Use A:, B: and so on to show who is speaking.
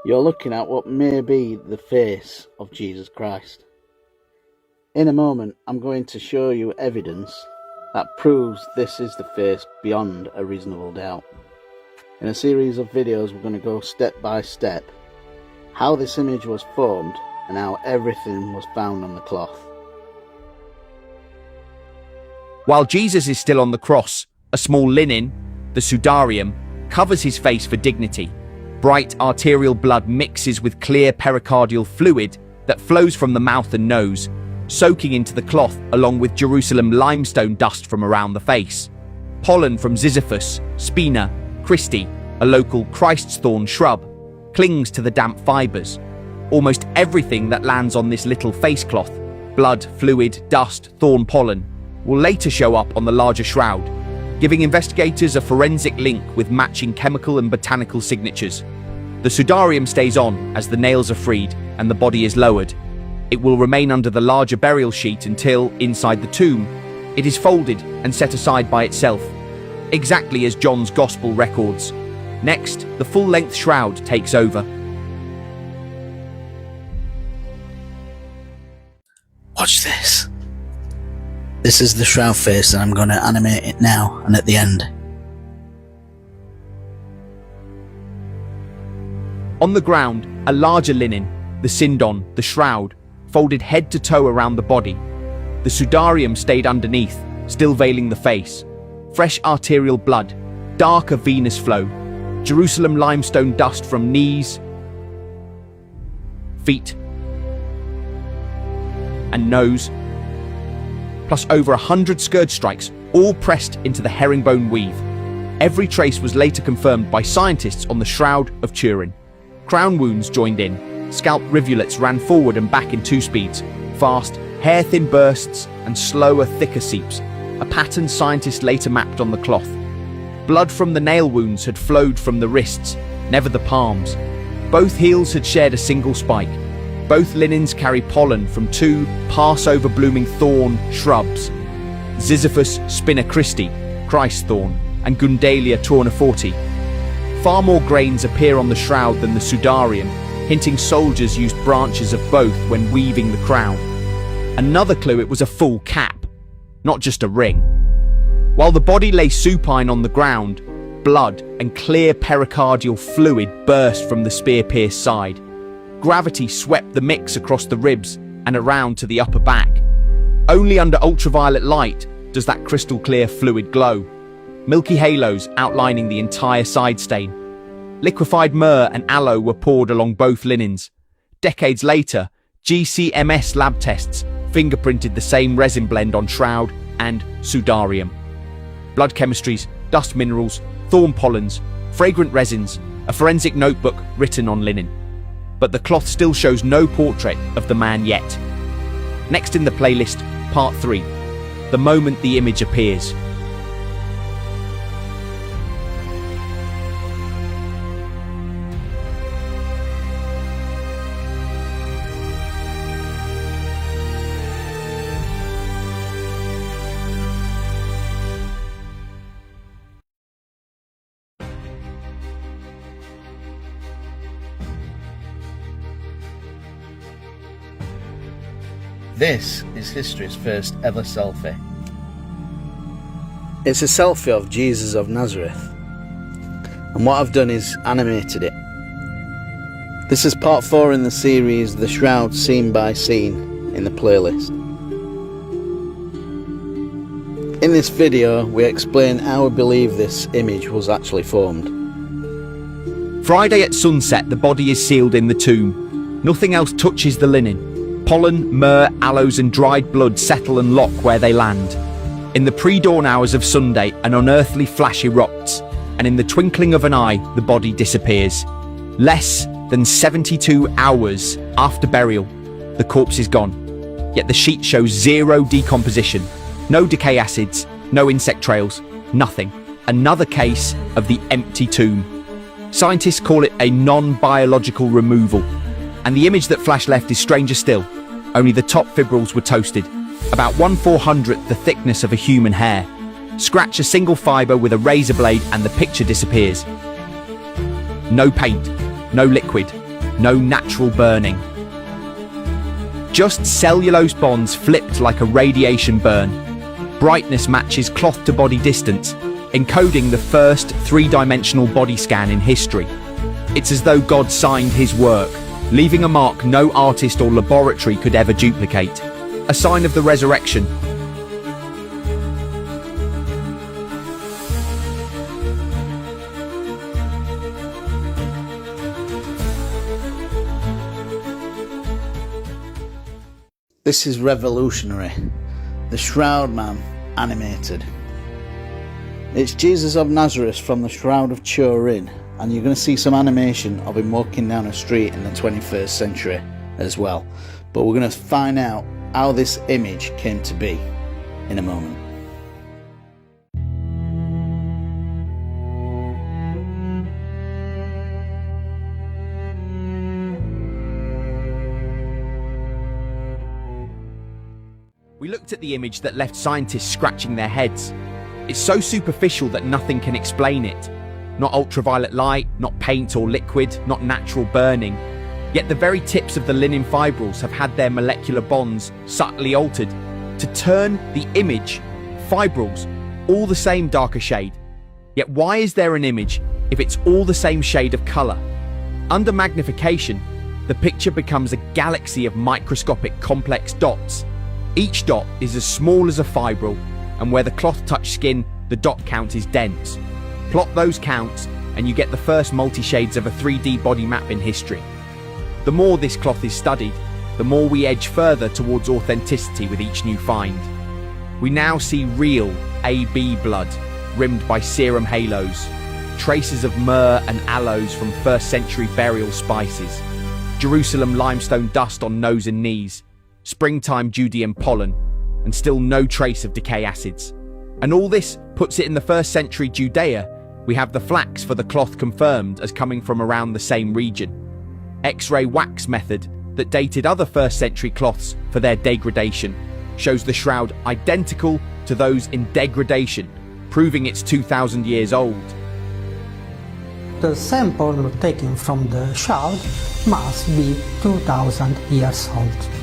A: You're looking at what may be the face of Jesus Christ. In a moment, I'm going to show you evidence that proves this is the face beyond a reasonable doubt. In a series of videos, we're going to go step by step how this image was formed and how everything was found on the cloth.
B: While Jesus is still on the cross, a small linen, the sudarium, covers his face for dignity. Bright arterial blood mixes with clear pericardial fluid that flows from the mouth and nose, soaking into the cloth along with Jerusalem limestone dust from around the face. Pollen from Ziziphus, Spina, Christi, a local Christ's thorn shrub, clings to the damp fibers. Almost everything that lands on this little face cloth, blood, fluid, dust, thorn pollen, will later show up on the larger shroud, giving investigators a forensic link with matching chemical and botanical signatures. The sudarium stays on as the nails are freed and the body is lowered. It will remain under the larger burial sheet until, inside the tomb, it is folded and set aside by itself, exactly as John's Gospel records. Next, the full-length shroud takes over.
A: Watch this. This is the shroud face and I'm going to animate it now and at the end.
B: On the ground, a larger linen, the sindon, the shroud, folded head to toe around the body. The sudarium stayed underneath, still veiling the face. Fresh arterial blood, darker venous flow, Jerusalem limestone dust from knees, feet, and nose, plus over 100 scourge strikes, all pressed into the herringbone weave. Every trace was later confirmed by scientists on the Shroud of Turin. Crown wounds joined in, scalp rivulets ran forward and back in two speeds, fast, hair-thin bursts and slower, thicker seeps, a pattern scientists later mapped on the cloth. Blood from the nail wounds had flowed from the wrists, never the palms. Both heels had shared a single spike. Both linens carry pollen from two Passover blooming thorn shrubs, Ziziphus spina Christi, Christ thorn, and Gundalia tourneforti. Far more grains appear on the shroud than the sudarium, hinting soldiers used branches of both when weaving the crown. Another clue, it was a full cap, not just a ring. While the body lay supine on the ground, blood and clear pericardial fluid burst from the spear-pierced side. Gravity swept the mix across the ribs and around to the upper back. Only under ultraviolet light does that crystal-clear fluid glow. Milky halos outlining the entire side stain. Liquefied myrrh and aloe were poured along both linens. Decades later, GCMS lab tests fingerprinted the same resin blend on shroud and sudarium. Blood chemistries, dust minerals, thorn pollens, fragrant resins, a forensic notebook written on linen. But the cloth still shows no portrait of the man yet. Next in the playlist, part 3, the moment the image appears.
A: This is history's first ever selfie. It's a selfie of Jesus of Nazareth, and what I've done is animated it. This is part 4 in the series The Shroud Scene by Scene in the playlist. In this video we explain how we believe this image was actually formed.
B: Friday at sunset, the body is sealed in the tomb. Nothing else touches the linen. Pollen, myrrh, aloes and dried blood settle and lock where they land. In the pre-dawn hours of Sunday, an unearthly flash erupts, and in the twinkling of an eye, the body disappears. Less than 72 hours after burial, the corpse is gone. Yet the sheet shows zero decomposition, no decay acids, no insect trails, nothing. Another case of the empty tomb. Scientists call it a non-biological removal. And the image that flashed left is stranger still. Only the top fibrils were toasted, about 1/400th the thickness of a human hair. Scratch a single fibre with a razor blade and the picture disappears. No paint, no liquid, no natural burning. Just cellulose bonds flipped like a radiation burn. Brightness matches cloth to body distance, encoding the first three-dimensional body scan in history. It's as though God signed his work, leaving a mark no artist or laboratory could ever duplicate. A sign of the resurrection.
A: This is revolutionary. The Shroud Man animated. It's Jesus of Nazareth from the Shroud of Turin, and you're going to see some animation of him walking down a street in the 21st century as well. But we're going to find out how this image came to be in a moment.
B: We looked at the image that left scientists scratching their heads. It's so superficial that nothing can explain it. Not ultraviolet light, not paint or liquid, not natural burning. Yet the very tips of the linen fibrils have had their molecular bonds subtly altered to turn the image, fibrils, all the same darker shade. Yet why is there an image if it's all the same shade of colour? Under magnification, the picture becomes a galaxy of microscopic complex dots. Each dot is as small as a fibril, and where the cloth touched skin, the dot count is dense. Plot those counts, and you get the first multi-shades of a 3D body map in history. The more this cloth is studied, the more we edge further towards authenticity with each new find. We now see real AB blood, rimmed by serum halos, traces of myrrh and aloes from 1st century burial spices, Jerusalem limestone dust on nose and knees, springtime Judean pollen, and still no trace of decay acids. And all this puts it in the 1st century Judea. We have the flax for the cloth confirmed as coming from around the same region. X-ray wax method that dated other 1st century cloths for their degradation shows the shroud identical to those in degradation, proving it's 2,000 years old.
C: The sample taken from the shroud must be 2,000 years old.